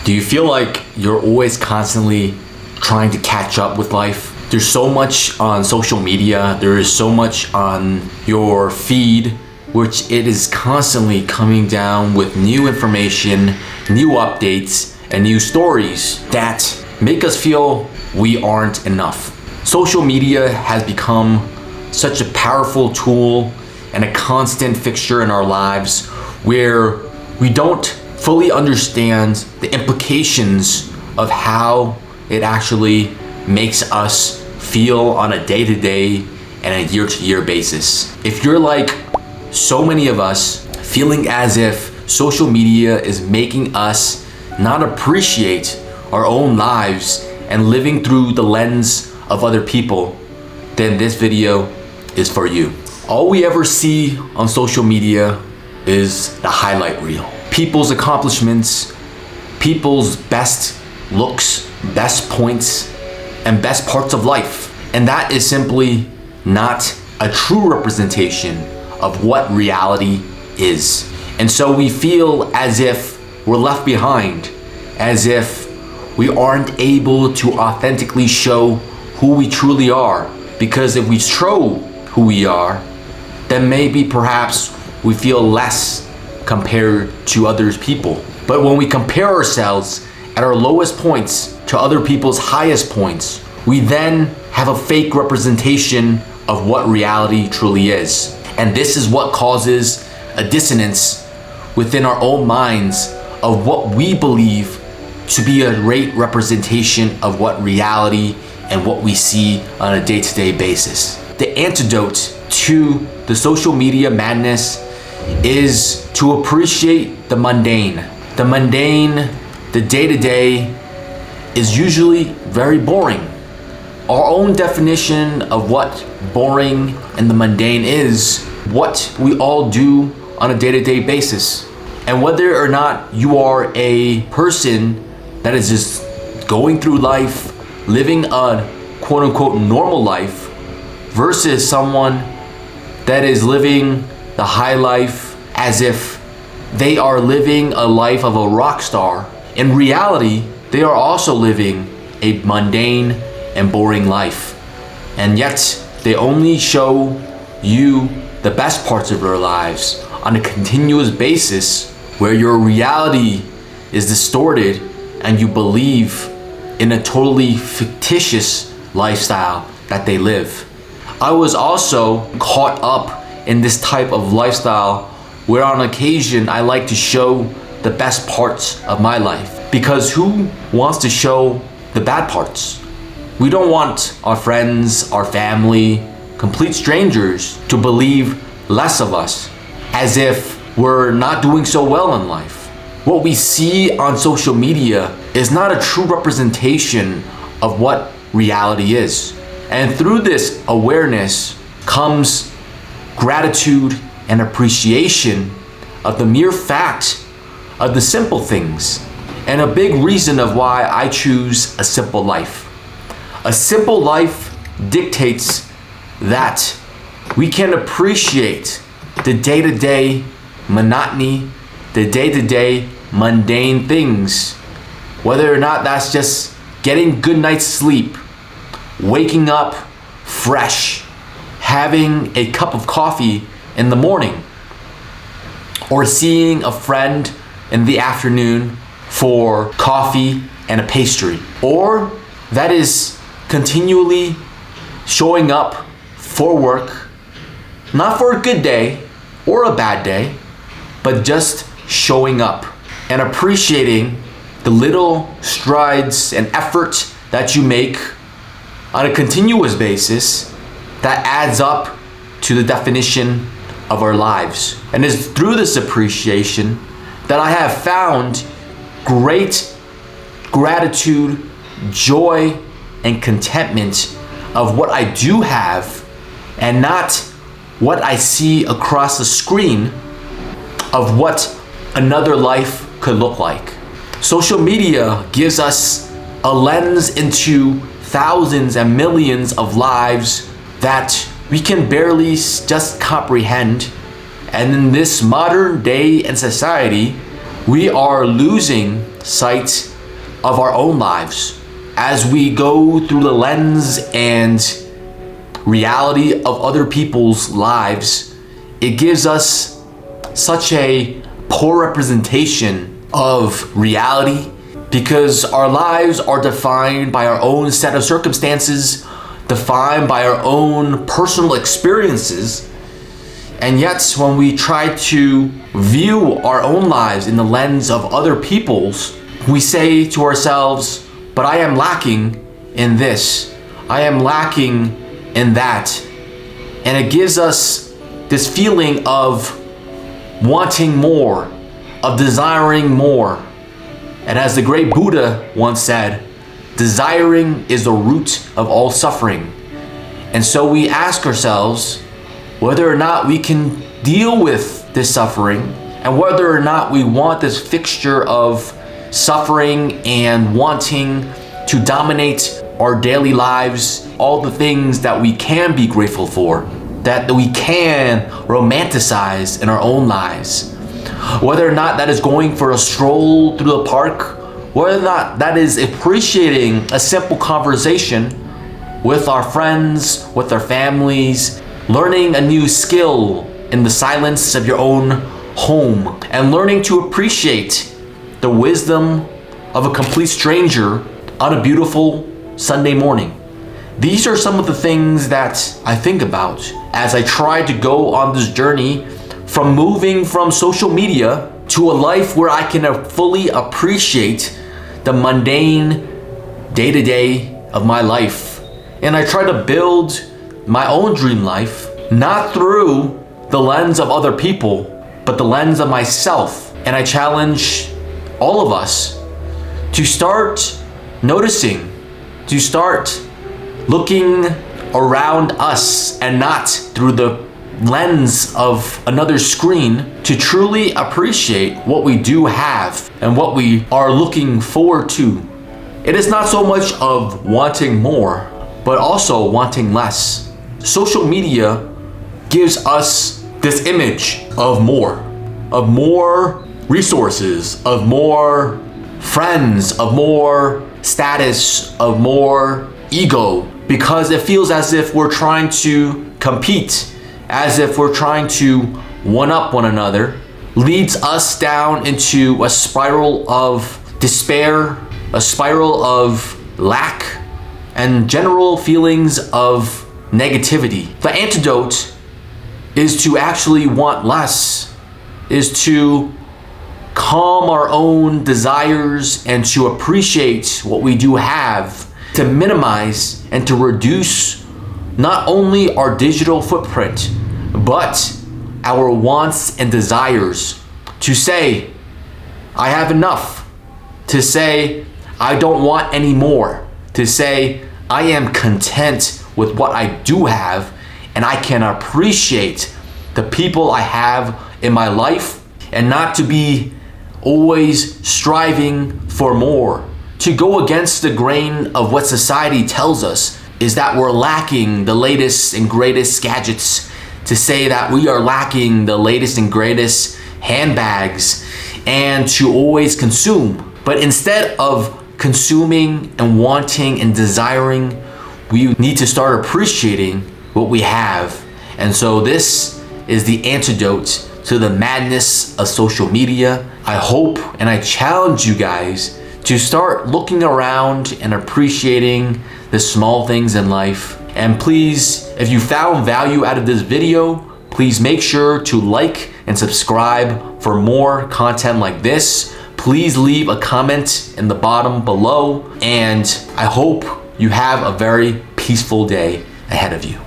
Do you feel like you're always constantly trying to catch up with life? There's so much on social media, there is so much on your feed, which it is constantly coming down with new information, new updates, and new stories that make us feel we aren't enough. Social media has become such a powerful tool and a constant fixture in our lives where we don't fully understand the implications of how it actually makes us feel on a day-to-day and a year-to-year basis. If you're like so many of us, feeling as if social media is making us not appreciate our own lives and living through the lens of other people, then this video is for you. All we ever see on social media is the highlight reel. People's accomplishments, people's best looks, best points, and best parts of life. And that is simply not a true representation of what reality is. And so we feel as if we're left behind, as if we aren't able to authentically show who we truly are. Because if we show who we are, then maybe perhaps we feel less compared to other people. But when we compare ourselves at our lowest points to other people's highest points, we then have a fake representation of what reality truly is. And this is what causes a dissonance within our own minds of what we believe to be a great representation of what reality and what we see on a day-to-day basis. The antidote to the social media madness is to appreciate the mundane. The mundane, the day-to-day is usually very boring. Our own definition of what boring and the mundane is what we all do on a day-to-day basis. And whether or not you are a person that is just going through life, living a quote-unquote normal life, versus someone that is living the high life as if they are living a life of a rock star. In reality, they are also living a mundane and boring life. And yet, they only show you the best parts of their lives on a continuous basis where your reality is distorted and you believe in a totally fictitious lifestyle that they live. I was also caught up in this type of lifestyle where on occasion I like to show the best parts of my life. Because who wants to show the bad parts? We don't want our friends, our family, complete strangers to believe less of us as if we're not doing so well in life. What we see on social media is not a true representation of what reality is. And through this awareness comes gratitude and appreciation of the mere fact of the simple things. And a big reason of why I choose a simple life. A simple life dictates that we can appreciate the day-to-day monotony, the day-to-day mundane things, whether or not that's just getting good night's sleep, waking up fresh, having a cup of coffee in the morning, or seeing a friend in the afternoon for coffee and a pastry, or that is continually showing up for work, not for a good day or a bad day, but just showing up and appreciating the little strides and effort that you make on a continuous basis that adds up to the definition of our lives. And it's through this appreciation that I have found great gratitude, joy, and contentment of what I do have and not what I see across the screen of what another life could look like. Social media gives us a lens into thousands and millions of lives that we can barely just comprehend. And in this modern day and society, we are losing sight of our own lives, as we go through the lens and reality of other people's lives, it gives us such a poor representation of reality, because our lives are defined by our own set of circumstances, defined by our own personal experiences. And yet, when we try to view our own lives in the lens of other people's, we say to ourselves, but I am lacking in this, I am lacking in that. And it gives us this feeling of wanting more, of desiring more. And as the great Buddha once said, desiring is the root of all suffering. And so we ask ourselves whether or not we can deal with this suffering, and whether or not we want this fixture of suffering and wanting to dominate our daily lives, all the things that we can be grateful for, that we can romanticize in our own lives. Whether or not that is going for a stroll through the park, whether or not that is appreciating a simple conversation with our friends, with our families, learning a new skill in the silence of your own home, and learning to appreciate the wisdom of a complete stranger on a beautiful Sunday morning. These are some of the things that I think about as I try to go on this journey from moving from social media to a life where I can fully appreciate the mundane day-to-day of my life. And I try to build my own dream life, not through the lens of other people, but the lens of myself. And I challenge all of us to start noticing, to start looking around us and not through the lens of another screen, to truly appreciate what we do have and what we are looking forward to. It is not so much of wanting more, but also wanting less. Social media gives us this image of more resources, of more friends, of more status, of more ego, because it feels as if we're trying to compete, as if we're trying to one-up one another, leads us down into a spiral of despair, a spiral of lack, and general feelings of negativity. The antidote is to actually want less, is to calm our own desires and to appreciate what we do have, to minimize and to reduce not only our digital footprint, but our wants and desires. To say, I have enough. To say, I don't want any more. To say, I am content with what I do have, and I can appreciate the people I have in my life, and not to be always striving for more. To go against the grain of what society tells us is that we're lacking the latest and greatest gadgets, to say that we are lacking the latest and greatest handbags, and to always consume. But instead of consuming and wanting and desiring, we need to start appreciating what we have. And so this is the antidote to the madness of social media. I hope and I challenge you guys to start looking around and appreciating the small things in life. And please, if you found value out of this video, please make sure to like and subscribe for more content like this. Please leave a comment in the bottom below, and I hope you have a very peaceful day ahead of you.